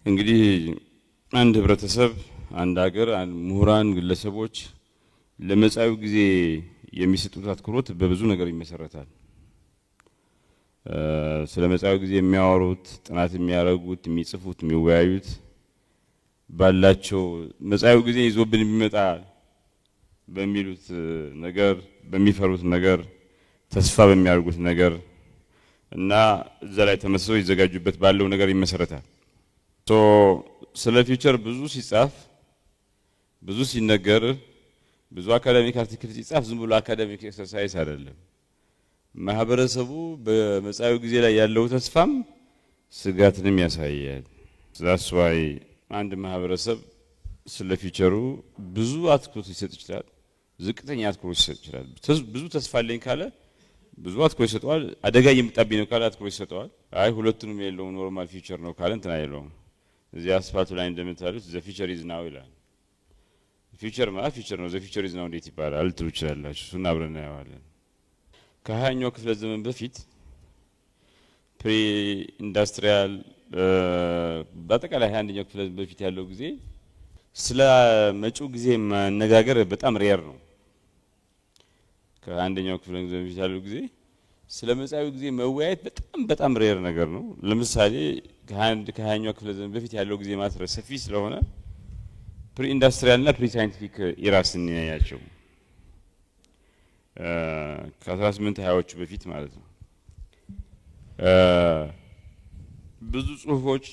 እንግዲህ አንድ ህብረተሰብ አንድ ሀገር ምሁራን ግለሰቦች ለመጻዩ ጊዜ የሚሰጡት አትኩሮት በብዙ ነገር ይመሰረታል። ስለ መጻዩ ጊዜ የሚያወሩት ጥናት የሚያረጉት የሚጽፉት የሚወያዩት ባላቸው መጻዩ ጊዜ ይዞብን ቢመጣ በሚሉት ነገር በሚፈሩት ነገር ተስፋ በሚያርጉት ነገር እና እዛ ላይ ተመስለው ይዘጋጁበት ባለው ነገር ይመሰረታል። ስለ ፊውቸር ብዙ ሲጻፍ ብዙ ሲነገር ብዙ አካዳሚክ አርቲክል ሲጻፍ ዝም ብሎ አካዳሚክ ኤክሰርሳይዝ አይደለም። ማህበረሰቡ በመጻዩ ጊዜ ላይ ያለው ተስፋም ስጋትንም ያሳያል። that's why አንድ ማህበረሰብ ስለ ፊውቸሩ ብዙ አትኩሮት ሊሰጥ ይችላል፣ ዝቅተኛ አትኩሮት ሊሰጥ ይችላል። ብዙ ተስፋ አለኝ ካለ ብዙ አትኩሮት ይሰጠዋል። አደጋ የሚጣብኝ ነው ካለ አትኩሮት ይሰጠዋል። አይ ሁለቱንም የለው ኖርማል ፊውቸር ነው ካለ እንትና አይለውም። እዚህ አስፋልቱ ላይ እንደምታሉት the future is now ይላል። ፊውቸር ማለት ፊውቸር ነው፣ the future is now እንዴት ይባላል ልትሉ ትችላላችሁ። እሱን አብረን እናየዋለን። ከ20ኛው ክፍለ ዘመን በፊት ፕሪ ኢንዱስትሪያል በአጠቃላይ 21ኛው ክፍለ ዘመን በፊት ያለው ጊዜ ስለ መጪው ጊዜ መነጋገር በጣም ሬር ነው። ከ21ኛው ክፍለ ዘመን በፊት ያለው ጊዜ ስለ መጻዩ ጊዜ መወያየት በጣም ሬር ነገር ነው። ለምሳሌ ከ20ኛው ክፍለ ዘመን በፊት ያለው ጊዜ ማስረ ሰፊ ስለሆነ ፕሪ ኢንዱስትሪያል እና ፕሪ ሳይንቲፊክ ኢራስ እንያያቸው ከ1820ዎቹ በፊት ማለት ነው። ብዙ ጽሁፎች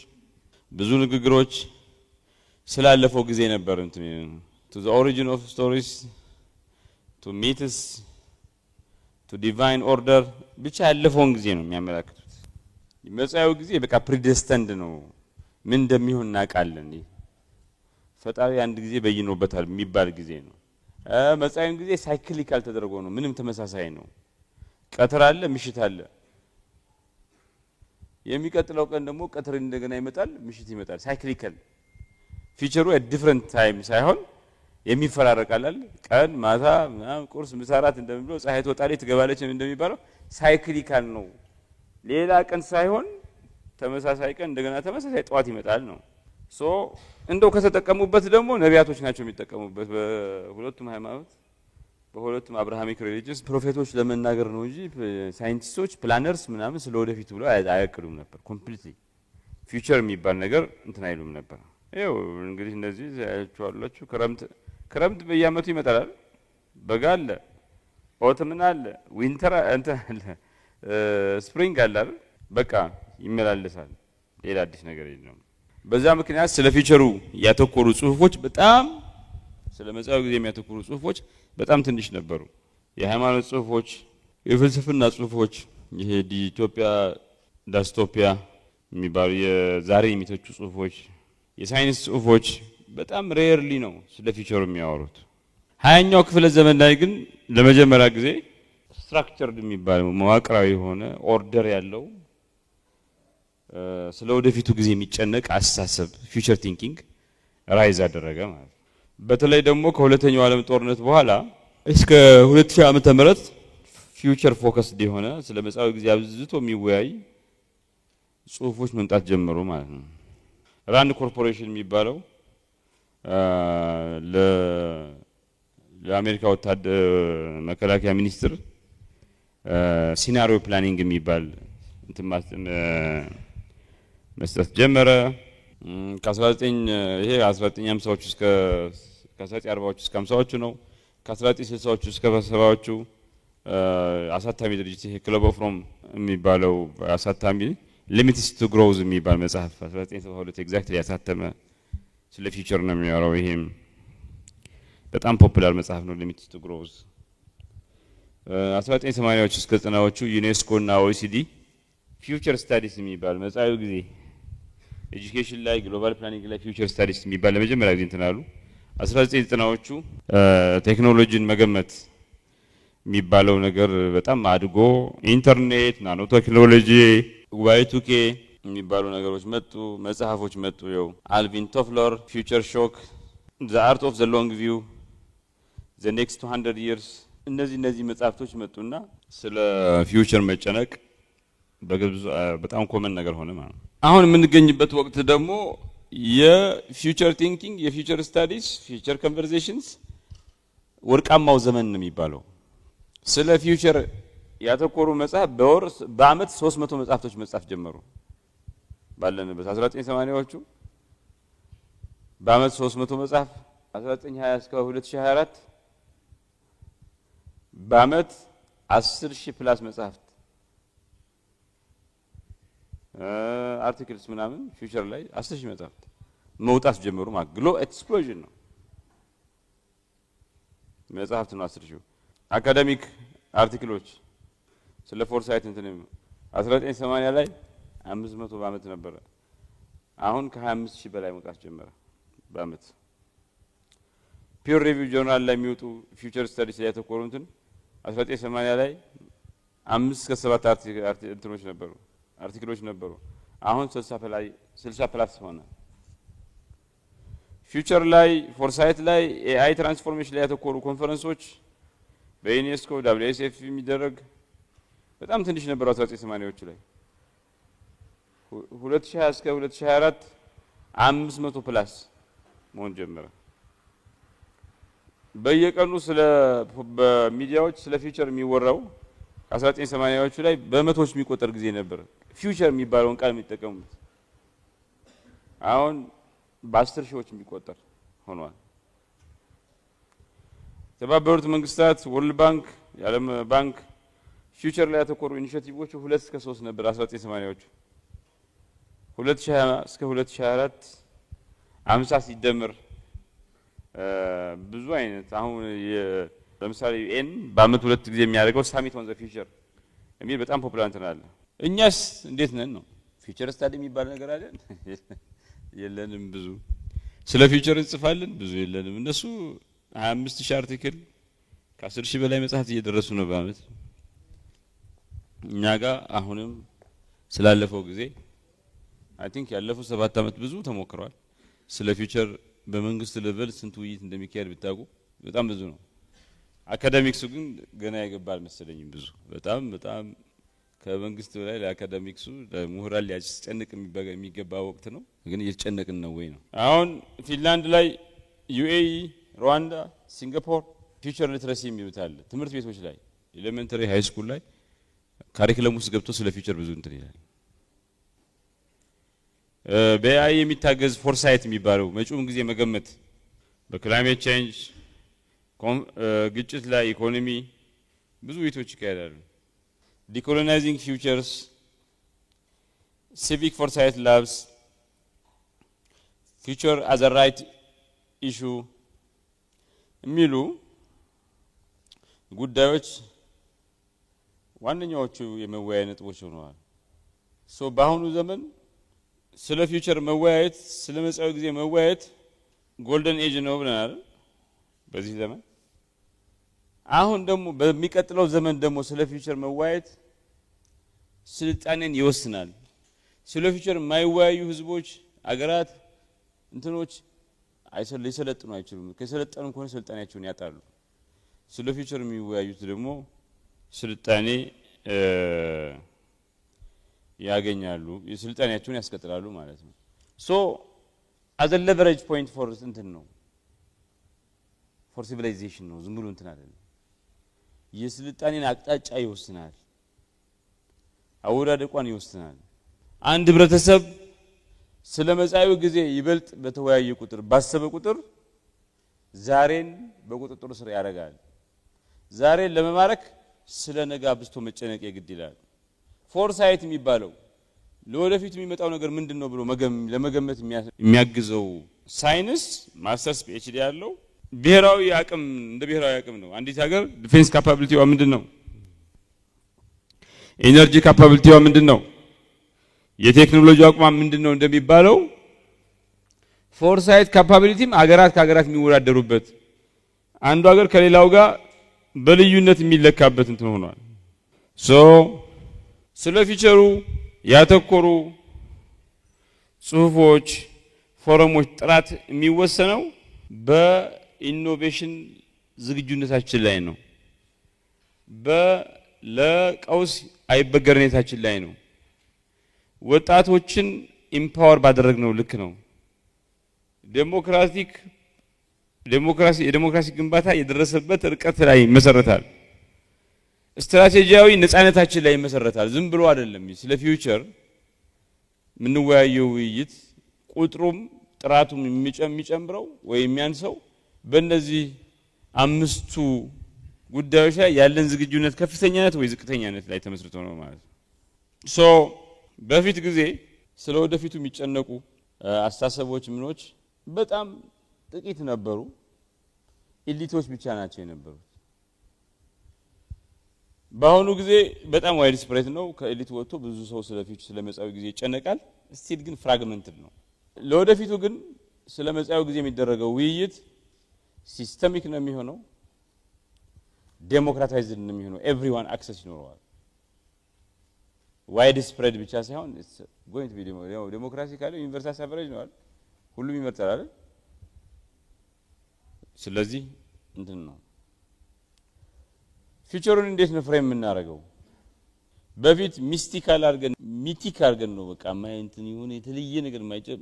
ብዙ ንግግሮች ስላለፈው ጊዜ ነበር እንትን to the origin of stories to myths to divine order ብቻ ያለፈውን ጊዜ ነው የሚያመለክቱት። መጻዩ ጊዜ በቃ ፕሪደስተንድ ነው፣ ምን እንደሚሆን እናውቃለን። ፈጣሪ አንድ ጊዜ በይኖበታል የሚባል ጊዜ ነው። መጻዩን ጊዜ ሳይክሊካል ተደርጎ ነው፣ ምንም ተመሳሳይ ነው። ቀትር አለ፣ ምሽት አለ። የሚቀጥለው ቀን ደግሞ ቀትር እንደገና ይመጣል፣ ምሽት ይመጣል። ሳይክሊካል ፊውቸሩ at different time ሳይሆን የሚፈራረቃል። ቀን ማታ ቁርስ ምሳራት እንደሚባለው ፀሐይ ትወጣለች ትገባለች እንደሚባለው ሳይክሊካል ነው። ሌላ ቀን ሳይሆን ተመሳሳይ ቀን እንደገና ተመሳሳይ ጧት ይመጣል ነው። እንደው ከተጠቀሙበት ደግሞ ነቢያቶች ናቸው የሚጠቀሙበት። በሁለቱም ሃይማኖት በሁለቱም አብርሃሚክ ሪሊጂየንስ ፕሮፌቶች ለመናገር ነው እንጂ ሳይንቲስቶች ፕላነርስ ምናምን ስለወደፊቱ ብለው አያቅዱም ነበር። ኮምፕሊትሊ ፊውቸር የሚባል ነገር እንትን አይሉም ነበር። ይኸው እንግዲህ እነዚህ ያያችኋላችሁ ክረምት በየአመቱ ይመጣል። በጋ አለ፣ ኦተምን አለ፣ ዊንተር እንትን አለ፣ ስፕሪንግ አለ አይደል? በቃ ይመላለሳል። ሌላ አዲስ ነገር የለም። በዛ ምክንያት ስለ ፊውቸሩ ያተኮሩ ጽሁፎች በጣም ስለ መጻዩ ጊዜ የሚያተኮሩ ጽሁፎች በጣም ትንሽ ነበሩ። የሃይማኖት ጽሁፎች፣ የፍልስፍና ጽሁፎች፣ ይሄ ኢትዮጵያ ዳስቶፒያ የሚባሉ የዛሬ የሚተቹ ጽሁፎች፣ የሳይንስ ጽሁፎች በጣም ሬርሊ ነው ስለ ፊውቸሩ የሚያወሩት። 20ኛው ክፍለ ዘመን ላይ ግን ለመጀመሪያ ጊዜ ስትራክቸርድ የሚባለው መዋቅራዊ የሆነ ኦርደር ያለው ስለ ወደፊቱ ጊዜ የሚጨነቅ አስተሳሰብ ፊውቸር ቲንኪንግ ራይዝ አደረገ ማለት ነው። በተለይ ደግሞ ከሁለተኛው ዓለም ጦርነት በኋላ እስከ 2000 ዓመተ ምህረት ፊውቸር ፎከስድ የሆነ ስለ መጻዩ ጊዜ አብዝቶ የሚወያይ ጽሁፎች መምጣት ጀመሩ ማለት ነው። ራንድ ኮርፖሬሽን የሚባለው ለአሜሪካ ወታደር መከላከያ ሚኒስትር ሲናሪዮ ፕላኒንግ የሚባል እንትን መስጠት ጀመረ። ይሄ 1950ዎቹ እስከ 1940ዎቹ እስከ 50ዎቹ ነው። ከ1960ዎቹ እስከ 70ዎቹ አሳታሚ ድርጅት ይሄ ክለብ ኦፍ ሮም የሚባለው አሳታሚ ሊሚትስ ቱ ግሮዝ የሚባል መጽሐፍ 1972 ኤግዛክትሊ ያሳተመ ስለ ፊውቸር ነው የሚያወራው። ይሄም በጣም ፖፑላር መጽሐፍ ነው ሊሚትስ ቱ ግሮዝ። 1980ዎቹ እስከ 90ዎቹ ዩኔስኮ እና ኦኢሲዲ ፊውቸር ስታዲስ የሚባል መጻዩ ጊዜ ኤጁኬሽን ላይ ግሎባል ፕላኒንግ ላይ ፊውቸር ስታዲስ የሚባል ለመጀመሪያ ጊዜ እንተናሉ። 1990ዎቹ ቴክኖሎጂን መገመት የሚባለው ነገር በጣም አድጎ ኢንተርኔት፣ ናኖ ቴክኖሎጂ፣ ዋይ2ኬ የሚባሉ ነገሮች መጡ፣ መጽሐፎች መጡ። ይኸው አልቪን ቶፍለር ፊውቸር ሾክ፣ ዘ አርት ኦፍ ዘ ሎንግ ቪው፣ ዘ ኔክስት 200 years እነዚህ መጽሐፍቶች መጡና ስለ ፊውቸር መጨነቅ በጣም ኮመን ነገር ሆነ ማለት ነው። አሁን የምንገኝበት ወቅት ደግሞ የፊውቸር ቲንኪንግ የፊውቸር ስታዲስ ፊውቸር ኮንቨርሴሽንስ ወርቃማው ዘመን ነው የሚባለው ስለ ፊውቸር ያተኮሩ መጽሐፍ በአመት 300 መጽሐፍቶች መጽሐፍ ጀመሩ ባለንበት 1980ዎቹ በአመት 300 መጽሐፍ 1920 እስከ 2024 በአመት 10000 ፕላስ መጽሐፍት አርቲክልስ ምናምን ፊውቸር ላይ 10000 መጽሐፍት መውጣት ጀመሩ ማለት ግሎ ኤክስፕሎዥን ነው መጽሐፍት ነው 10000 አካዳሚክ አርቲክሎች ስለ ፎርሳይት እንትንም 1980 ላይ 500 በአመት ነበር አሁን ከ25000 በላይ መውጣት ጀመረ በአመት ፒር ሪቪው ጆርናል ላይ የሚወጡ ፊውቸር ስታዲስ ላይ ተቆሩንትን 1980 ላይ 5 እስከ 7 እንትኖች ነበሩ አርቲክሎች ነበሩ አሁን 60 ፕላስ ሆነ ፊውቸር ላይ ፎርሳይት ላይ ኤአይ ትራንስፎርሜሽን ላይ የተቆሩ ኮንፈረንሶች በዩኔስኮ WSF የሚደረግ በጣም ትንሽ ነበር 1980ዎቹ ላይ 2020 እስከ 2024 500 ፕላስ መሆን ጀመረ በየቀኑ ስለ በሚዲያዎች ስለ ፊውቸር የሚወራው 1980ዎቹ ላይ በመቶዎች የሚቆጠር ጊዜ ነበር ፊውቸር የሚባለውን ቃል የሚጠቀሙት አሁን በ10 ሺዎች የሚቆጠር ሆኗል የተባበሩት መንግስታት ወርልድ ባንክ የዓለም ባንክ ፊውቸር ላይ ያተኮሩ ኢኒሺዬቲቮች 2 እስከ 3 ነበር 1980ዎቹ 2020 እስከ 2024 50 ሲደመር ብዙ አይነት አሁን ለምሳሌ ዩኤን በአመት 2 ጊዜ የሚያደርገው ሳሚት ኦን ዘ ፊውቸር የሚል በጣም ፖፑላር እንትን አለ እኛስ እንዴት ነን ነው ፊውቸር ስታዲ የሚባል ነገር አይደል የለንም ብዙ ስለ ፊውቸር እንጽፋለን ብዙ የለንም እነሱ 25000 አርቲክል ከ10000 በላይ መጽሐፍት እየደረሱ ነው በአመት እኛ ጋር አሁንም ስላለፈው ጊዜ አይ ቲንክ ያለፈው 7 አመት ብዙ ተሞክሯል ስለ ፊውቸር በመንግስት ሌቨል ስንት ውይይት እንደሚካሄድ ብታውቁ በጣም ብዙ ነው አካዳሚክሱ ግን ገና ያገባል መሰለኝ ብዙ በጣም ከመንግስት ላይ ለአካዳሚክሱ ለምሁራን ሊያስጨንቅ የሚገባ ወቅት ነው ግን እየተጨነቅን ነው ወይ ነው አሁን ፊንላንድ ላይ ዩኤኢ ሩዋንዳ ሲንጋፖር ፊውቸር ሊትረሲ የሚሉታል ትምህርት ቤቶች ላይ ኤሌመንተሪ ሃይ ስኩል ላይ ካሪኩለም ውስጥ ገብቶ ስለ ፊውቸር ብዙ እንትን ይላል በአይ የሚታገዝ ፎርሳይት የሚባለው መጪውን ጊዜ መገመት በክላይሜት ቼንጅ ግጭት ላይ ኢኮኖሚ ብዙ ውይይቶች ይካሄዳሉ ዲኮሎናይዚንግ ፊውቸርስ ሲቪክ ፎርሳይት ላብስ ፊውቸር አዝ አ ራይት ኢሹ የሚሉ ጉዳዮች ዋነኛዎቹ የመወያያ ነጥቦች ሆነዋል ሶ በአሁኑ ዘመን ስለ ፊውቸር መወያየት ስለ መጻኢ ጊዜ መወያየት ጎልደን ኤጅ ነው ብለናል በዚህ ዘመን አሁን ደግሞ በሚቀጥለው ዘመን ደግሞ ስለ ፊውቸር መወያየት ስልጣኔን ይወስናል ስለ ፊውቸር የማይወያዩ ህዝቦች አገራት እንትኖች ሊሰለጥኑ አይችሉም ከሰለጠኑ እንኳን ስልጣኔያቸውን ያጣሉ ስለ ፊውቸር የሚወያዩት ደግሞ ስልጣኔ ያገኛሉ የስልጣኔያቸውን ያስቀጥላሉ ማለት ነው ሶ as a leverage point for እንትን ነው for civilization ነው ዝም ብሎ እንትን አይደለም የስልጣኔን አቅጣጫ ይወስናል አወዳደቋን ይወስናል አንድ ህብረተሰብ ስለ መጻኢው ጊዜ ይበልጥ በተወያየ ቁጥር ባሰበ ቁጥር ዛሬን በቁጥጥሩ ስር ያደርጋል ዛሬን ለመማረክ ስለ ነገ አብስቶ መጨነቅ የግድ ይላል ፎርሳይት የሚባለው ለወደፊት የሚመጣው ነገር ምንድነው ብሎ ለመገመት የሚያግዘው ሳይንስ ማስተርስ ፒኤችዲ ያለው ብሔራዊ አቅም እንደ ብሔራዊ አቅም ነው አንዲት ሀገር ዲፌንስ ካፓቢሊቲዋ ምንድነው ኤነርጂ ካፓቢሊቲዋ ምንድነው የቴክኖሎጂ አቅሟ ምንድነው እንደሚባለው ፎርሳይት ካፓቢሊቲም ሀገራት ከሀገራት የሚወዳደሩበት አንዱ ሀገር ከሌላው ጋር በልዩነት የሚለካበት እንትን ሆኗል ሶ ስለ ፊውቸሩ ያተኮሩ ጽሁፎች ፎረሞች ጥራት የሚወሰነው በኢኖቬሽን ዝግጁነታችን ላይ ነው ለቀውስ አይበገርነታችን ላይ ነው ወጣቶችን ኢምፓወር ባደረግነው ልክ ነው የዲሞክራሲ ግንባታ የደረሰበት ርቀት ላይ ይመሰረታል ስትራቴጂያዊ ነፃነታችን ላይ ይመሰረታል ዝም ብሎ አይደለም ስለ ፊውቸር ምን ወያየው ውይይት ቁጥሩም ጥራቱም የሚጨምረው ወይ የሚያንሰው በእነዚህ አምስቱ ጉዳዮች ላይ ያለን ዝግጁነት ከፍተኛነት ወይ ዝቅተኛነት ላይ ተመስርቶ ነው ማለት ሶ በፊት ጊዜ ስለ ወደፊቱ የሚጨነቁ አስተሳሰቦች ምኖች በጣም ጥቂት ነበሩ ኢሊቶች ብቻ ናቸው የነበሩት በአሁኑ ጊዜ በጣም ዋይድ ስፕሬድ ነው ከኢሊት ወጥቶ ብዙ ሰው ስለ ፊውቸር ስለ መጻው ጊዜ ይጨነቃል ስቲል ግን ፍራግመንትድ ነው ለወደፊቱ ግን ስለ መጻው ጊዜ የሚደረገው ውይይት ሲስተሚክ ነው የሚሆነው ዴሞክራታይዝድ ነው የሚሆነው ኤቭሪዋን አክሰስ ይኖረዋል ዋይድ ስፕሬድ ብቻ ሳይሆን it's going to be ዴሞክራሲ ካለ ዩኒቨርሳል ሰፈሬጅ ነው አይደል ሁሉም ይመርጣል አይደል ስለዚህ እንትን ነው ፊውቸሩን እንዴት ነው ፍሬም የምናደርገው በፊት ሚስቲካል አድርገን ነው በቃ ማይንትን ይሁን የተለየ ነገር ማይጨም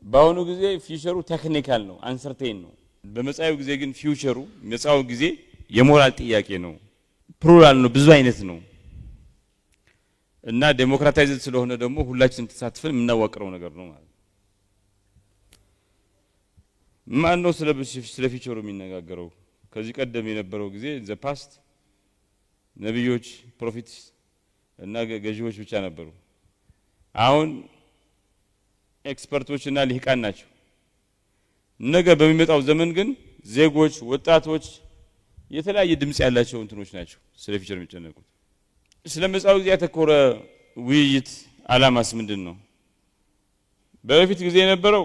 ባሁኑ ጊዜ ፊውቸሩ ቴክኒካል ነው አንሰርቴን ነው በመጻዩ ጊዜ ግን ፊውቸሩ መጻው ጊዜ የሞራል ጥያቄ ነው ፕሉራል ነው ብዙ አይነት ነው እና ዴሞክራታይዝድ ስለሆነ ደግሞ ሁላችንም ተሳትፈን የምናዋቅረው ነገር ነው ማለት ማን ነው ስለ ፊውቸሩ የሚነጋገረው ከዚህ ቀደም የነበረው ጊዜ ዘ ፓስት ነብዮች ፕሮፊትስ እና ገዢዎች ብቻ ነበሩ አሁን ኤክስፐርቶችና ልሂቃን ናቸው ነገ በሚመጣው ዘመን ግን ዜጎች ወጣቶች የተለያየ ድምጽ ያላቸው እንትኖች ናቸው ስለ ፊውቸር የሚጨነቁት ስለመጻው ጊዜ ያተኮረ ውይይት አላማስ ምንድነው በፊት ጊዜ የነበረው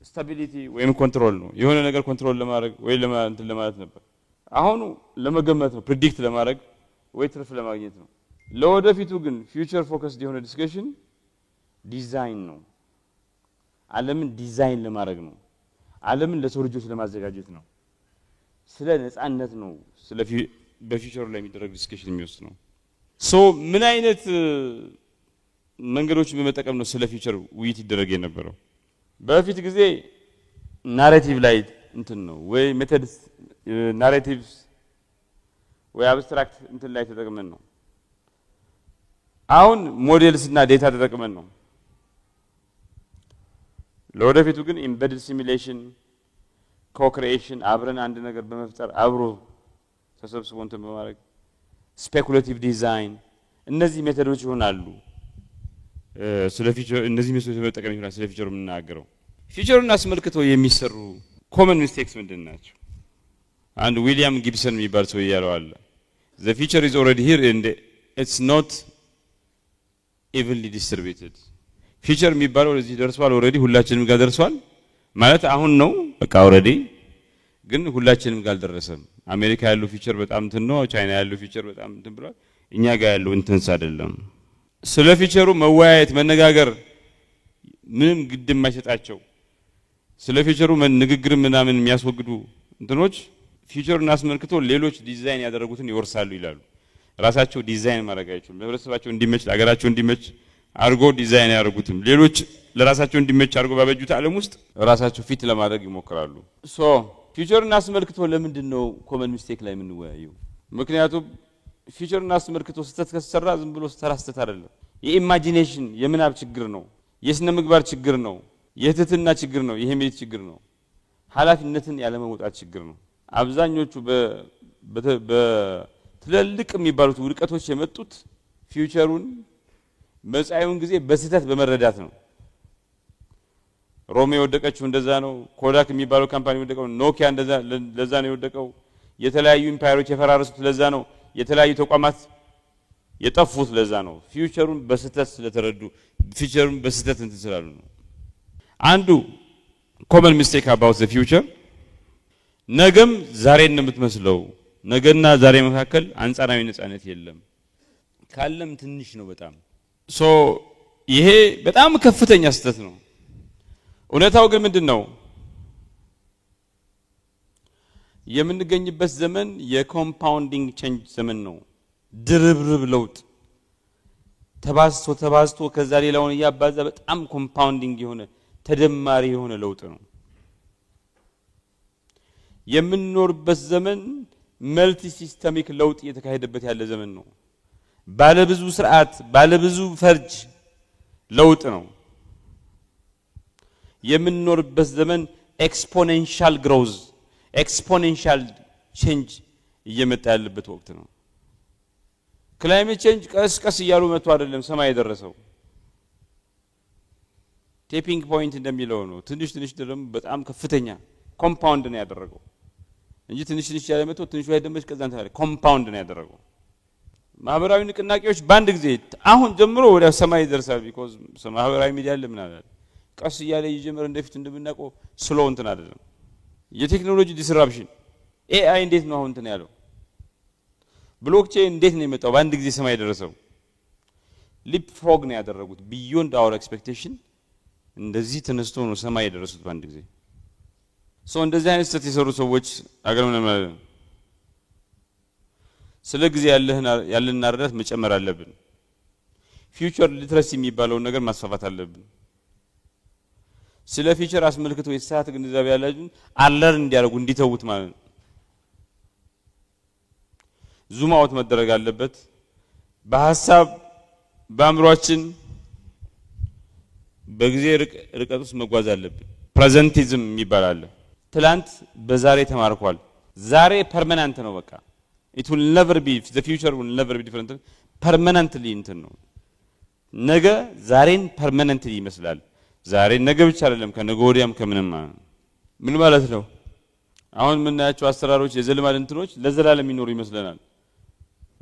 ስታቢሊቲ ወይም ኮንትሮል ነው የሆነ ነገር ኮንትሮል ለማድረግ ወይ ለማለት ነበር አሁን ለመገመት ነው ፕሬዲክት ለማድረግ ወይ ትርፍ ለማግኘት ነው ለወደፊቱ ግን ፊውቸር ፎከስድ የሆነ ዲስከሽን ዲዛይን ነው ዓለምን ዲዛይን ለማድረግ ነው ዓለምን ለሰው ልጆች ለማዘጋጀት ነው ስለ ነፃነት ነው ስለ በፊውቸር ላይ የሚደረግ ዲስከሽን የሚወስድ ነው ሶ ምን አይነት መንገዶችን በመጠቀም ነው ስለ ፊውቸር ውይይት ይደረግ የነበረው በፊት ጊዜ ናሬቲቭ ላይ እንትን ነው ወይ ሜተድስ ናሬቲቭስ ወይ አብስትራክት እንትን ላይ ተጠቅመን ነው አሁን ሞዴልስ እና ዴታ ተጠቅመን ነው ለወደፊቱ ግን ኢምቤድድ ሲሙሌሽን ኮክሪኤሽን አብረን አንድ ነገር በመፍጠር አብሮ ተሰብስቦ እንትን በማድረግ ስፔኩሌቲቭ ዲዛይን እነዚህ ሜተዶች ይሆናሉ ስለ ፊውቸር እነዚህ ሜተዶች በመጠቀም ይሆናል ስለ ፊውቸር የምናገረው ፊውቸሩን አስመልክቶ የሚሰሩ ኮመን ሚስቴክስ ምንድናቸው አንድ ዊሊያም ጊብሰን የሚባል ሰው ያለው አለ the future is already here and it's not evenly distributed ፊውቸር የሚባለው ለዚህ ደርሷል ኦሬዲ ሁላችንም ጋር ደርሷል ማለት አሁን ነው በቃ ኦሬዲ ግን ሁላችንም ጋር አልደረሰም አሜሪካ ያለው ፊውቸር በጣም እንትን ነው ቻይና ያለው ፊውቸር በጣም እንትን ብሏል እኛ ጋር ያለው እንትንስ አይደለም ስለ ፊውቸሩ መወያየት መነጋገር ምንም ግድ የማይሰጣቸው ስለ ፊውቸሩ ንግግር ምናምን የሚያስወግዱ እንትኖች ፊውቸሩን አስመልክቶ ሌሎች ዲዛይን ያደረጉትን ይወርሳሉ ይላሉ ራሳቸው ዲዛይን ማድረግ አይችሉም ለህብረተሰባቸው እንዲመች ለሀገራቸው እንዲመች አርጎ ዲዛይን ያደርጉትም ሌሎች ለራሳቸው እንዲመች አርጎ ባበጁት ዓለም ውስጥ ራሳቸው ፊት ለማድረግ ይሞክራሉ ሶ ፊውቸሩን አስመልክቶ ለምንድነው ኮመን ሚስቴክ ላይ የምንወያየው ምክንያቱም ፊውቸሩን አስመልክቶ ስተት ከሰራ ዝም ብሎ ስተራስተት አይደለም የኢማጂኔሽን የምናብ ችግር ነው የስነ ምግባር ችግር ነው የትህትና ችግር ነው የሄሜት ችግር ነው ኃላፊነትን ያለ መውጣት ችግር ነው አብዛኞቹ በትልልቅ የሚባሉት ውድቀቶች የመጡት ፊውቸሩን መጻዩን ጊዜ በስተት በመረዳት ነው ሮሜ ወደቀችው እንደዛ ነው ኮዳክ የሚባለው ካምፓኒ ወደቀው ኖኪያ እንደዛ ለዛ ነው የወደቀው የተለያዩ ኢምፓየሮች የፈራረሱት ለዛ ነው የተለያዩ ተቋማት የጠፉት ለዛ ነው ፊውቸሩን በስተት ስለተረዱ ፊውቸሩን በስተት እንትን ስላሉ ነው አንዱ common mistake about the future ነገም ዛሬን የምትመስለው ነገና ዛሬ መካከል አንጻራዊ ነፃነት የለም ካለም ትንሽ ነው በጣም ሶ ይሄ በጣም ከፍተኛ ስተት ነው እውነታው ግን ምንድነው የምንገኝበት ዘመን የኮምፓውንዲንግ ቼንጅ ዘመን ነው ድርብርብ ለውጥ ተባዝቶ ከዛ ሌላውን ያባዛ በጣም ኮምፓውንዲንግ የሆነ ተደማሪ የሆነ ለውጥ ነው የምንኖርበት ዘመን መልቲ ሲስተሚክ ለውጥ እየተካሄደበት ያለ ዘመን ነው ባለብዙ ስርዓት ባለብዙ ፈርጅ ለውጥ ነው የምንኖርበት ዘመን ኤክስፖኔንሻል ግሮዝ ኤክስፖኔንሻል ቼንጅ እየመጣ ያለበት ወቅት ነው ክላይሜት ቼንጅ ቀስ እያሉ መጥቶ አይደለም ሰማይ የደረሰው ቴፒንግ ፖይንት እንደሚለው ነው ትንሽ ደግሞ በጣም ከፍተኛ ኮምፓውንድ ነው ያደረገው እንጂ ትንሽ ያለ መጥቶ ትንሽ ላይ ደምሽ ከዛን ታዲያ ኮምፓውንድ ነው ያደረገው ማህበራዊ ንቅናቄዎች ባንድ ጊዜ አሁን ጀምሮ ወደ ሰማይ ይደርሳል ቢኮዝ ማህበራዊ ሚዲያ አለ ምን አለ ቀስ እያለ ይጀምር እንደፊት እንደምናቀው ስሎ እንትን አይደለም የቴክኖሎጂ ዲስራፕሽን ኤአይ እንዴት ነው አሁን እንትን ያለው ብሎክቼን እንዴት ነው የመጣው ባንድ ጊዜ ሰማይ ደረሰው ሊፕ ፍሮግ ነው ያደረጉት ቢዮንድ አወር ኤክስፔክቴሽን እንደዚህ ተነስቶ ነው ሰማይ የደረሱት ባንድ ጊዜ እንደዚህ አይነት ስህተት የሰሩ ሰዎች አገር ምን ማለት ነው ስለ ጊዜ ያለህን አረዳት መጨመር አለብን ፊውቸር ሊትረሲ የሚባለው ነገር ማስፋፋት አለብን ስለ ፊውቸር አስመልክቶ የሰዓት ግንዛቤ ያላችሁ አለር እንዲያርጉ እንዲተውት ማለት ነው ዙም አውት መደረግ አለበት በሐሳብ በአምሮአችን በጊዜ ርቀት ውስጥ መጓዝ አለብን ፕሬዘንቲዝም ይባላል ትላንት በዛሬ ተማርኳል ዛሬ ፐርማነንት ነው በቃ it will never be the future will never be different permanently እንትን ነው ነገ ዛሬን permanently ይመስላል ዛሬ ነገ ብቻ አይደለም ከነገ ወዲያም ከምንም ምን ማለት ነው አሁን ምናያቸው አሰራሮች የዘልማድ እንትኖች ለዘላለም ይኖሩ ይመስለናል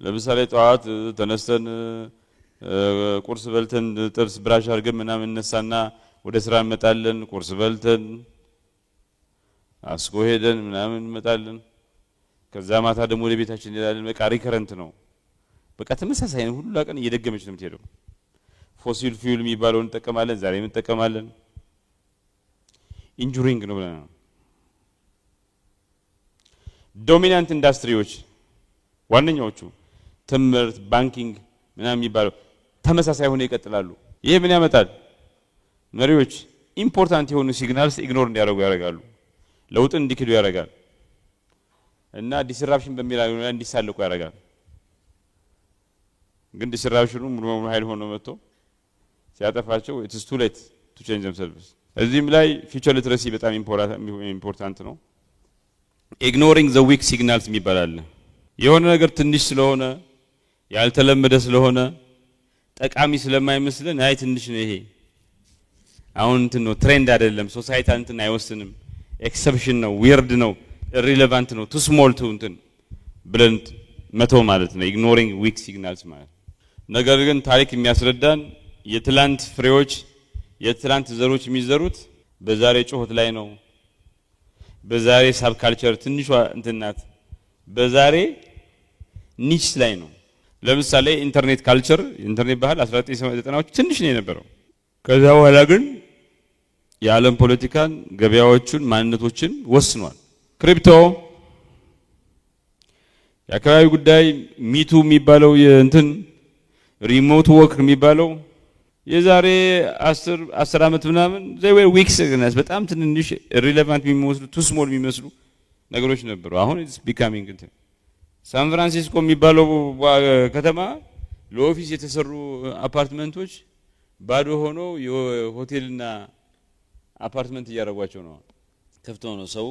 ለምሳሌ ጧት ተነስተን ቁርስ በልተን ጥርስ ብራሽ አድርገን ምናምን እንነሳና ወደ ስራ እንመጣለን ቁርስ በልተን አስቆ ሄደን ምናምን እንመጣለን ከዛ ማታ ደግሞ ወደ ቤታችን እንሄዳለን በቃ ሪከረንት ነው በቃ ተመሳሳይ ነው ሁሉ ቀን እየደገመች ነው የምትሄደው ፎሲል ፊውል የሚባለውን እንጠቀማለን ዛሬ እንጠቀማለን ኢንጁሪንግ ነው ብለናል ዶሚናንት ኢንዱስትሪዎች ዋነኛዎቹ ትምህርት ባንኪንግ ምናምን የሚባለው ተመሳሳይ ሆነ ይቀጥላሉ ይሄ ምን ያመጣል መሪዎች ኢምፖርታንት የሆኑ ሲግናልስ ኢግኖር እንዲያደርጋሉ ለውጥን እንዲክዱ ያደርጋል እና ዲስራፕሽን በሚላው ላይ እንዲሳለቁ ያደርጋል ግን ዲስራፕሽኑ ሙሉ በሙሉ ኃይል ሆኖ መጥቶ ሲያጠፋቸው it is too late to change themselves እዚህም ላይ future literacy በጣም ኢምፖርታንት ነው ignoring the weak signals የሚባላል የሆነ ነገር ትንሽ ስለሆነ ያልተለመደ ስለሆነ ጠቃሚ ስለማይመስለን አይ ትንሽ ነው ይሄ አሁን እንትን ነው ትሬንድ አይደለም ሶሳይቲ እንትን አይወስንም ኤክሰፕሽን ነው ዊርድ ነው irrelevant ነው too small to እንትን ብለን መተው ማለት ነው ignoring weak signals ማለት ነገር ግን ታሪክ የሚያስረዳን የትላንት ፍሬዎች የትላንት ዘሮች የሚዘሩት በዛሬ ጮህት ላይ ነው በዛሬ ሳብ ካልቸር ትንሿ እንትናት በዛሬ ኒች ላይ ነው ለምሳሌ ኢንተርኔት ካልቸር ኢንተርኔት ባህል 1990ዎች ትንሽ ነው የነበረው ከዛ በኋላ ግን የዓለም ፖለቲካን ገበያዎቹን ማንነቶችን ወስኗል ክሪፕቶ የአካባቢ ጉዳይ ሚቱ የሚባለው የእንትን ሪሞት ወርክ የሚባለው የዛሬ 10 አመት ምናምን they were weak signals በጣም ትንንሽ irrelevant የሚመስሉ too small የሚመስሉ ነገሮች ነበሩ አሁን it's becoming ሳን ፍራንሲስኮ የሚባለው ከተማ ለኦፊስ የተሰሩ አፓርትመንቶች ባዶ ሆኖ የሆቴልና አፓርትመንት እያረጓቸው ነው ከፍቶ ነው ሰው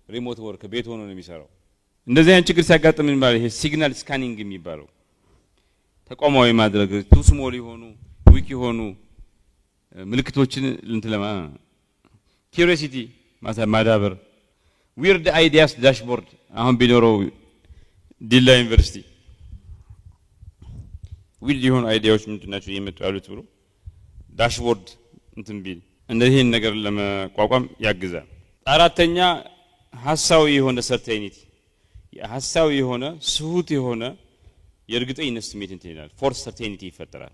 ሪሞት ወርክ ቤት ሆኖ ነው የሚሰራው እንደዚህ አይነት ችግር ሲያጋጥም ምን ማለት ይሄ ሲግናል ስካኒንግ የሚባለው ተቋማዊ ማድረግ ቱ ስሞል የሆኑ ዊክ የሆኑ ምልክቶችን እንትለማ ኪዩሪሲቲ ማዳበር ዊርድ አይዲያስ ዳሽቦርድ አሁን ቢኖረው ዲላ ዩኒቨርሲቲ ዊርድ የሆኑ አይዲያዎች ምንድናቸው እየመጡ ያሉት ብሎ ዳሽቦርድ እንትን ቢል እንደዚህ ነገር ለመቋቋም ያግዛል አራተኛ ሐሳዊ የሆነ ሰርቴኒቲ ሐሳዊ የሆነ ስሁት የሆነ የርግጠኝነት ስሜት እንትን ይላል ፎርስ ሰርቴኒቲ ይፈጠራል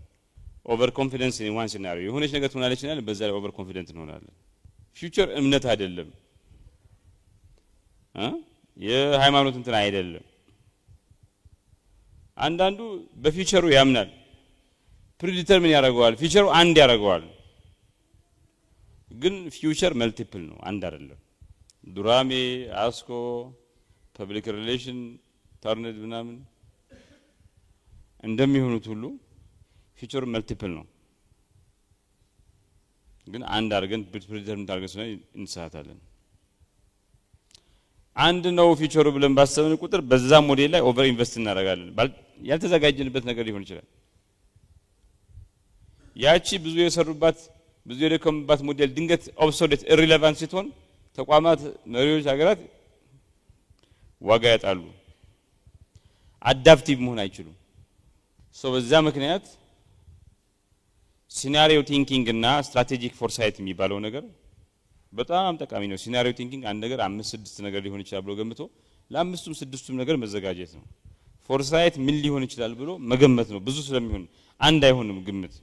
ኦቨር ኮንፊደንስ ኢን ዋን ሲናሪዮ የሆነች ነገር ትሆናለች ይላል በዛ ላይ ኦቨር ኮንፊደንት እንሆናለን ፊውቸር እምነት አይደለም የሃይማኖት እንትን አይደለም አንዳንዱ በፊውቸሩ ያምናል ፕሪዲተርሚን ያደርገዋል ፊቸሩ አንድ ያደርገዋል ግን ፊውቸር መልቲፕል ነው አንድ አይደለም ዱራሜ አስኮ ፐብሊክ ሪሌሽን ተርኔት ምናምን እንደሚሆኑት ሁሉ ፊቸሩ መልቲፕል ነው ግን አንድ አድርገን ፕሪዲተርሚን ታርገን እንሳታለን አንድ ነው ፊቸሩ ብለን ባሰብን ቁጥር በዛ ሞዴል ላይ ኦቨር ኢንቨስት እናደርጋለን ያልተዘጋጀንበት ነገር ሊሆን ይችላል ያቺ ብዙ የሰሩባት ብዙ የደከሙባት ሞዴል ድንገት ኦብሶሌት ኢሪሌቫንት ሲሆን ተቋማት መሪዎች ሀገራት ዋጋ ያጣሉ አዳፕቲቭ መሆን አይችሉም በዛ ምክንያት ሲናሪዮ ቲንኪንግ እና ስትራቴጂክ ፎርሳይት የሚባለው ነገር በጣም ጠቃሚ ነው ሲናሪዮ ቲንኪንግ አንድ ነገር 5-6 ነገር ሊሆን ይችላል ብሎ ገምቶ ለአምስቱም ስድስቱም ነገር መዘጋጀት ነው ፎርሳይት ምን ሊሆን ይችላል ብሎ መገመት ነው ብዙ ስለሚሆን አንድ አይሆንም ግምት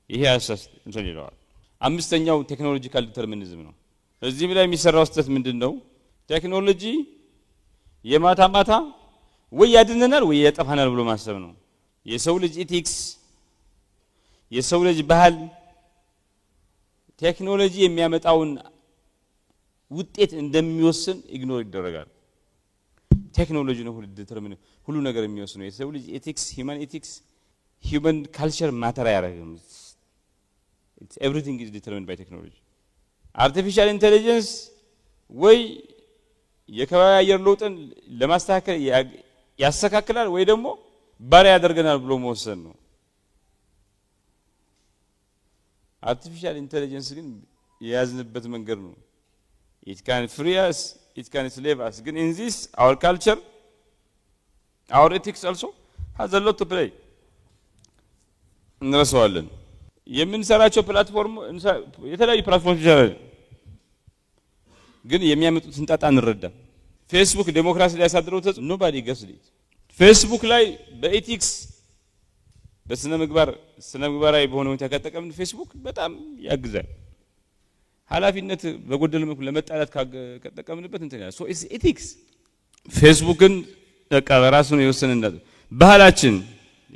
ይሄ አሳስ እንትን ይለዋል አምስተኛው ቴክኖሎጂካል ዲተርሚኒዝም ነው እዚህ ላይ የሚሰራው ስህተት ምንድነው ቴክኖሎጂ የማታ ማታ ወይ ያድነናል ወይ ያጠፋናል ብሎ ማሰብ ነው የሰው ልጅ ኢቲክስ የሰው ልጅ ባህል ቴክኖሎጂ የሚያመጣውን ውጤት እንደሚወስን ኢግኖር ይደረጋል ቴክኖሎጂ ነው ሁሉ ነገር የሚወስነው የሰው ልጅ ኢቲክስ human culture matter ያረጋም everything is determined by technology artificial intelligence ወይ የከባቢ አየር ለውጥን ለማስተካከል ያስተካክላል ወይ ደግሞ ባሪያ ያደርገናል ብሎ መወሰን ነው artificial intelligence ግን የያዝንበት መንገድ ነው it can free us it can slave us ግን in this our culture our ethics also has a lot to play እንረሳዋለን የምንሰራቸው ፕላትፎርም የተለያዩ ፕላትፎርሞች ይችላል ግን የሚያመጡትን ጣጣ እንረዳ ፌስቡክ ዲሞክራሲ ላይ ያሳድረው ተጽዕኖ nobody gets it ፌስቡክ ላይ በኤቲክስ በስነ ምግባራዊ በሆነ ሁኔታ ከተጠቀምን ፌስቡክ በጣም ያግዛል ኃላፊነት በጎደለ መልኩ ለመጣላት ከተጠቀምንበት እንትን ያለ ኢትስ ኤቲክስ ፌስቡክን በቃ በራሱ ነው የወሰነና ባህላችን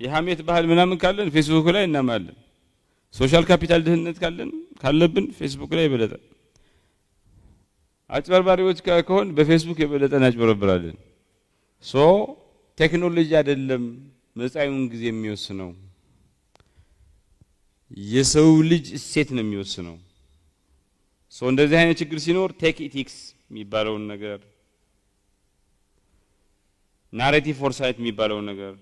የሐሜት ባህል ምናምን ካለን ፌስቡክ ላይ እናማለን ሶሻል ካፒታል ድህነት ካለብን ፌስቡክ ላይ ይበለጣ አጭበርባሪዎች ከሆነ በፌስቡክ ይበለጣ እናጭበረብራለን ቴክኖሎጂ አይደለም መጻኢውን ጊዜ የሚወስነው የሰው ልጅ እሴት ነው የሚወስነው እንደዚህ አይነት ችግር ሲኖር ቴክ ኢቲክስ የሚባለው ነገር ናሬቲቭ ፎርሳይት የሚባለው ነገር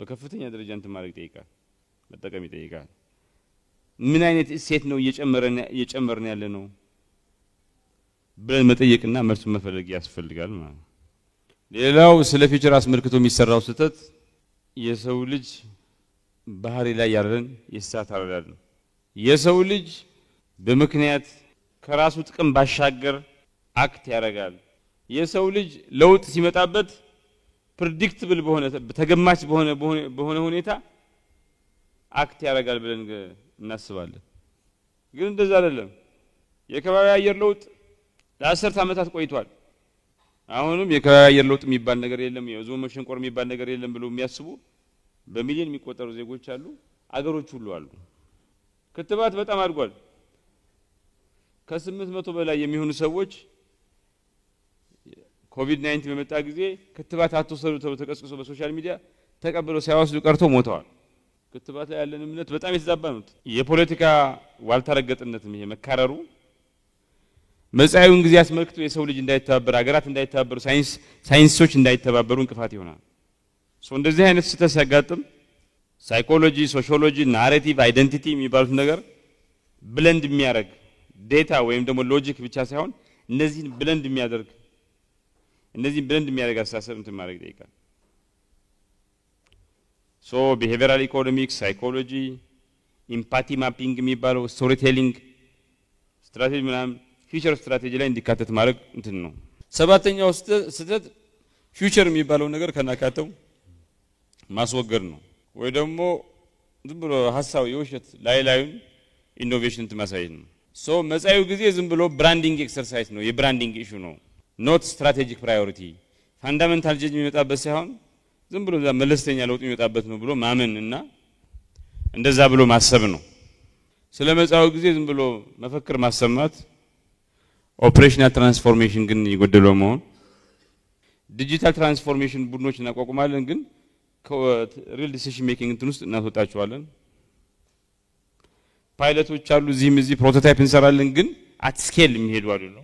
በከፍተኛ ደረጃ እንትን ማድረግ ይጠይቃል መጠቀም ይጠይቃል ምን አይነት እሴት ነው እየጨመረን ያለ ነው ብለን መጠየቅና መልስ መፈለግ ያስፈልጋል ማለት ሌላው ስለ ፊቸር አስመልክቶ የሚሰራው ስህተት የሰው ልጅ ባህሪ ላይ ያለን የሳት አረዳድ ነው የሰው ልጅ በምክንያት ከራሱ ጥቅም ባሻገር አክት ያረጋል የሰው ልጅ ለውጥ ሲመጣበት ፕሬዲክተብል በሆነ ተገማች በሆነ ሁኔታ አክት ያረጋል ብለን እናስባለን ግን እንደዛ አይደለም የከባቢ አየር ለውጥ ለ10 ዓመታት ቆይቷል አሁንም የከባቢ አየር ለውጥ የሚባል ነገር የለም የኦዞን መሸንቆር የሚባል ነገር የለም ብለው የሚያስቡ በሚሊዮን የሚቆጠሩ ዜጎች አሉ አገሮች ሁሉ አሉ ክትባት በጣም አድጓል ከ800 በላይ የሚሆኑ ሰዎች ኮቪድ-19 በመጣ ጊዜ ክትባት አትወሰዱ ተብሎ ተቀስቅሶ በሶሻል ሚዲያ ተቀብለው ሳይወስዱ ቀርቶ ሞተዋል ክትባት ላይ ያለን እምነት በጣም የተዛባ ነው የፖለቲካ ዋልታረገጥነትም ይሄ መካረሩ መጻኢውን ጊዜ አስመልክቶ የሰው ልጅ እንዳይተባበር አገራት እንዳይተባበሩ ሳይንሶች እንዳይተባበሩ እንቅፋት ይሆናል እንደዚህ አይነት ስህተት ሲያጋጥም ሳይኮሎጂ ሶሺዮሎጂ ናሬቲቭ አይደንቲቲ የሚባሉት ነገር ብለንድ የሚያደርግ ዴታ ወይም ደግሞ ሎጂክ ብቻ ሳይሆን እነዚህን ብለንድ የሚያደርግ አስተሳሰብ እንትን ማድረግ ይጠይቃል ቢሄቪየራል ኢኮኖሚክስ ሳይኮሎጂ ኢምፓቲ ማፒንግ የሚባለው ስቶሪ ቴሊንግ ስትራቴጂ ምናምን ፊቸር ስትራቴጂ ላይ እንዲካተት ማድረግ እንትን ነው ሰባተኛው ስህተት ፊቸር የሚባለው ነገር ከናካተው ማስወገድ ነው ወይ ደግሞ ዝም ብሎ ሐሳብ የውሸት ላይላዩን ኢኖቬሽን ማሳየት ነው መጻኢው ጊዜ ዝም ብሎ ብራንዲንግ ኤክሰርሳይዝ ነው የብራንዲንግ ኢሹ ነው ኖት ስትራቴጂክ ፕራዮሪቲ ፋንዳሜንታል ጀጅ የሚመጣበት ሳይሆን ዝም ብሎ መለስተኛ ለውጥ የሚወጣበት ነው ብሎ ማመንና እንደዛ ብሎ ማሰብ ነው ስለ መጻው ጊዜ ዝም ብሎ መፈክር ማሰማት ኦፕሬሽናል ትራንስፎርሜሽን ግን ይጎደለው መሆን ዲጂታል ትራንስፎርሜሽን ቡድኖች እናቋቁማለን ግን ሪል ዲሲዥን ሜኪንግ እንትን ውስጥ እናስወጣቸዋለን ፓይለቶች አሉ እዚህ ፕሮቶታይፕ እንሰራለን ግን አት ስኬል የሚሄዱ አይደሉ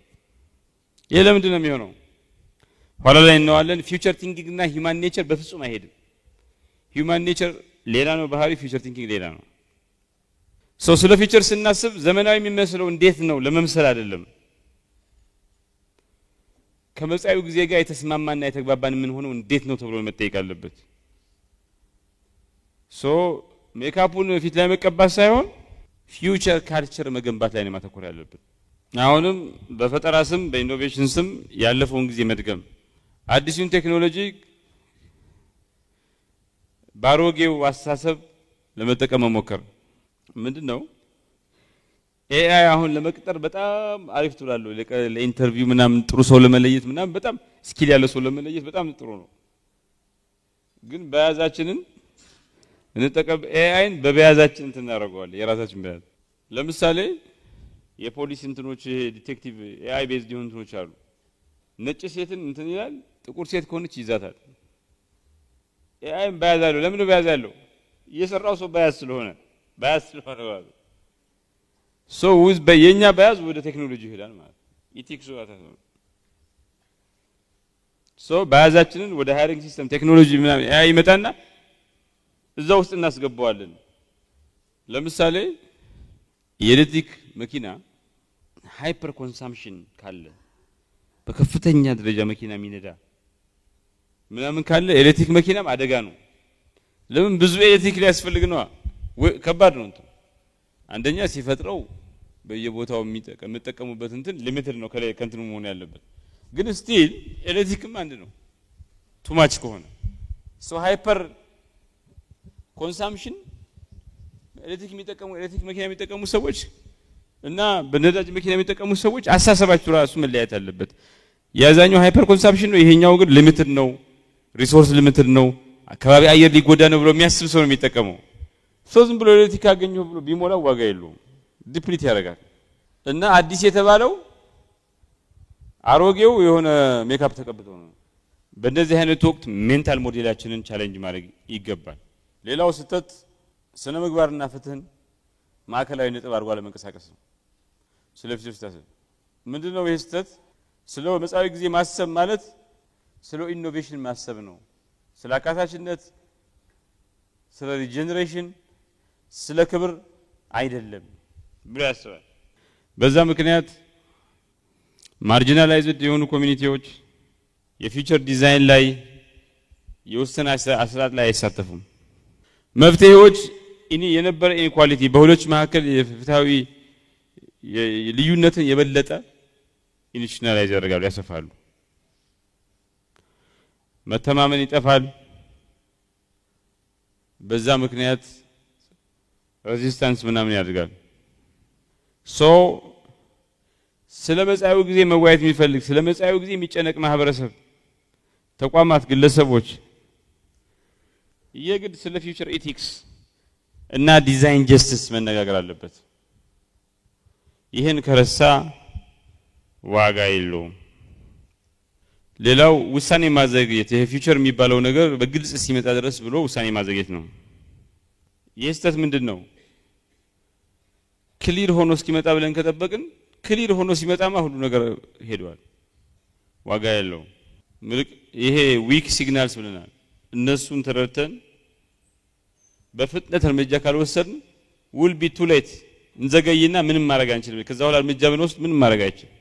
ይሄ ለምንድን ነው የሚሆነው ኋላ ላይ እንዋለን ፊውቸር ቲንኪንግ እና ሂዩማን ኔቸር በፍጹም አይሄድም ሂዩማን ኔቸር ሌላ ነው ባህሪ ፊውቸር ቲንኪንግ ሌላ ነው ስለ ፊውቸር ስናስብ ዘመናዊ የሚመስለው እንዴት ነው ለመምሰል አይደለም ከመጻዩ ጊዜ ጋር የተስማማና የተግባባን ምን ሆነው እንዴት ነው ተብሎ መጠየቅ አለበት ሜካፑን ፊት ላይ መቀባት ሳይሆን ፊውቸር ካልቸር መገንባት ላይ ነው ማተኮር ያለበት አሁንም በፈጠራ ስም በኢኖቬሽን ስም ያለፈውን ጊዜ መድገም አዲሱን ቴክኖሎጂ ባሮጌው አስተሳሰብ ለመጠቀም መሞከር ምንድነው ኤአይ አሁን ለመቅጠር በጣም አሪፍ ትላለው ለኢንተርቪው ምናምን ጥሩ ሰው ለመለየት ምናምን በጣም ስኪል ያለው ሰው ለመለየት በጣም ጥሩ ነው ግን በያዛችንን እንጠቀም ኤአይን በበያዛችን እንተናረጋለን የራሳችን በያዝ ለምሳሌ የፖሊስ እንትኖች ዲቴክቲቭ ኤአይ ቤዝድ የሆኑ እንትኖች አሉ ነጭ ሴትን እንትን ይላል ጥቁር ሴት ከሆነች ይዛታል ኤአይን በያዛለው ለምን ነው በያዛለው እየሰራው ሰው በያዝ ስለሆነ ማለት ውዝ በየኛ በያዝ ወደ ቴክኖሎጂ ይሄዳል ማለት ኢቲክሱ አታሰብ በያዛችንን ወደ ሃይሪንግ ሲስተም ቴክኖሎጂ ምናምን ኤአይ ይመጣና እዛው ውስጥ እናስገባዋለን ለምሳሌ የኤሌክትሪክ መኪና ሃይፐር ኮንሰምፕሽን ካለ በከፍተኛ ደረጃ መኪና የሚነዳ ምናምን ካለ ኤሌክትሪክ መኪናም አደጋ ነው ለምን ብዙ ኤሌክትሪክ ሊያስፈልግ ነው ከባድ ነው እንትን አንደኛ ሲፈጥረው በየቦታው የሚጠቀሙበት እንትን ሊሚትድ ነው ከእንትኑ መሆን ያለበት ግን ስቲል ኤሌክትሪክም አንድ ነው ቱ ማች ከሆነ ሃይፐር ኮንሰምፕሽን ኤሌክትሪክ መኪና የሚጠቀሙ ሰዎች እና በነዳጅ መኪና የሚጠቀሙ ሰዎች አሳሰባቸው ራሱ መለያየት አለበት ያዛኛው ሃይፐር ኮንሰምፕሽን ነው ይሄኛው ግን ሊሚትድ ነው ሪሶርስ ሊሚትድ ነው አካባቢ አየር ሊጎዳ ነው ብሎ የሚያስብ ሰው ነው የሚጠቀመው ዝም ብሎ ኤሌክትሪክ አገኘው ብሎ ቢሞላው ዋጋ የለውም ዲፕሊት ያደርጋል እና አዲስ የተባለው አሮጌው የሆነ ሜካፕ ተቀብተው ነው በእንደዚህ አይነት ወቅት ሜንታል ሞዴላችንን ቻሌንጅ ማድረግ ይገባል ሌላው ስተት ስነ ምግባርና ፍትህን ማከላዊ ነጥብ አድርጓ ለመንቀሳቀስ ነው ስለፊት ስታስብ ምንድነው ይሄ ስተት ስለ መጻዊ ጊዜ ማሰብ ማለት ስለ ኢኖቬሽን ማሰብ ነው ስለ አካታችነት ስለ ሪጀነሬሽን ስለ ክብር አይደለም ብሎ ያስባል በዛ ምክንያት ማርጂናላይዝድ የሆኑ ኮሚኒቲዎች የፊውቸር ዲዛይን ላይ የውስን አሰራር ላይ አይሳተፉም መፍትሄዎች የነበረ ኢንኳሊቲ በሁለቱ መካከል የፍትሃዊ ልዩነትን የበለጠ ኢንሽናላይዝ ያደርጋሉ ያሰፋሉ መተማመን ይጠፋል በዛ ምክንያት ሬዚስታንስ ምናምን ያደርጋል ስለ መጻዩ ጊዜ መዋየት የሚፈልግ ስለ መጻዩ ጊዜ የሚጨነቅ ማህበረሰብ ተቋማት ግለሰቦች የግድ ስለ ፊውቸር ኢቲክስ እና ዲዛይን ጀስቲስ መነጋገር አለበት ይሄን ከረሳ ዋጋ የለውም ሌላው ውሳኔ ማዘግየት ይሄ ፊውቸር የሚባለው ነገር በግልጽ ሲመጣ ድረስ ብሎ ውሳኔ ማዘግየት ነው የስተት ምንድነው ክሊር ሆኖ እስኪመጣ ብለን ከጠበቅን ክሊር ሆኖ ሲመጣማ ሁሉ ነገር ሄዷል ዋጋ የለውም ይሄ ዊክ ሲግናልስ ብለናል እነሱን ተረድተን በፍጥነት እርምጃ ካልወሰድን will be too late እንዘገይና ምንም ማድረግ አንችልም ከዛው ላይ እርምጃ ብንወስድ ምንም ማድረግ አይችልም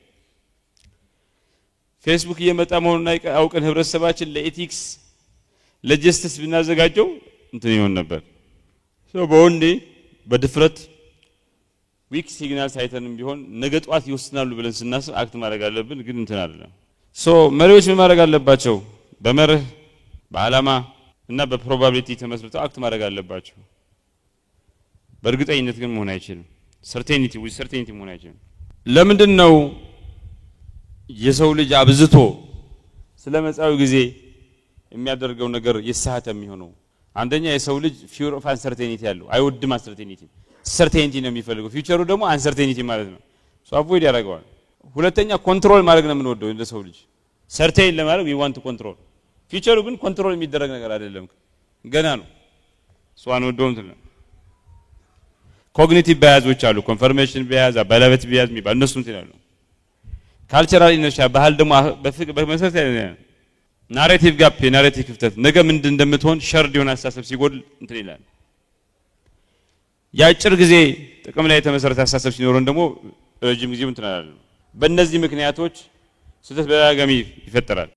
ፌስቡክ እየመጣ መሆኑን አውቀን ህብረተሰባችን ለኤቲክስ ለጀስቲስ ብናዘጋጀው እንትን ይሆን ነበር በወንዴ በድፍረት ዊክ ሲግናል ሳይተንም ቢሆን ነገ ጧት ይወስናሉ ብለን ስናስብ አክት ማድረግ አለብን ግን እንትን አይደለም መሪዎች ምን ማድረግ አለባቸው በመርህ በአላማ እና በፕሮባቢሊቲ ተመስርተው አክት ማድረግ አለባቸው በእርግጠኝነት ግን መሆን አይችልም ሰርቴኒቲ መሆን አይችልም ለምንድን ነው የሰው ልጅ አብዝቶ ስለመጻው ጊዜ የሚያደርገው ነገር የሳተ የሚሆነው አንደኛ የሰው ልጅ ፊውር ኦፍ አንሰርቴኒቲ ያለው አይወድም አንሰርቴኒቲ ሰርቴኒቲ ነው የሚፈልገው ፊውቸሩ ደግሞ አንሰርቴኒቲ ማለት ነው ሶ አቮይድ ያደርገዋል ሁለተኛ ኮንትሮል ማድረግ ነው የምንወደው እንደ ሰው ልጅ ሰርቴን ለማድረግ we want to control ፊውቸሩ ግን ኮንትሮል የሚደረግ ነገር አይደለም ገና ነው ሶ አንወደውም ትለ ኮግኒቲቭ ባያዞች አሉ ኮንፈርሜሽን ባያዝ አባላበት ባያዝ የሚባል እነሱን ትላሉ ካልቸራል ኢነርሺያ ባህል ደግሞ በመሰረት ናሬቲቭ ጋፕ የናሬቲቭ ክፍተት ነገ ምን እንደምትሆን ሸርድ የሆነ አስተሳሰብ ሲጎል እንትን ይላል ያጭር ጊዜ ጥቅም ላይ የተመሰረተ አስተሳሰብ ሲኖረን ደግሞ ረጅም ጊዜው እንትን አላለም በእነዚህ ምክንያቶች ስህተት በዳጋሚ ይፈጠራል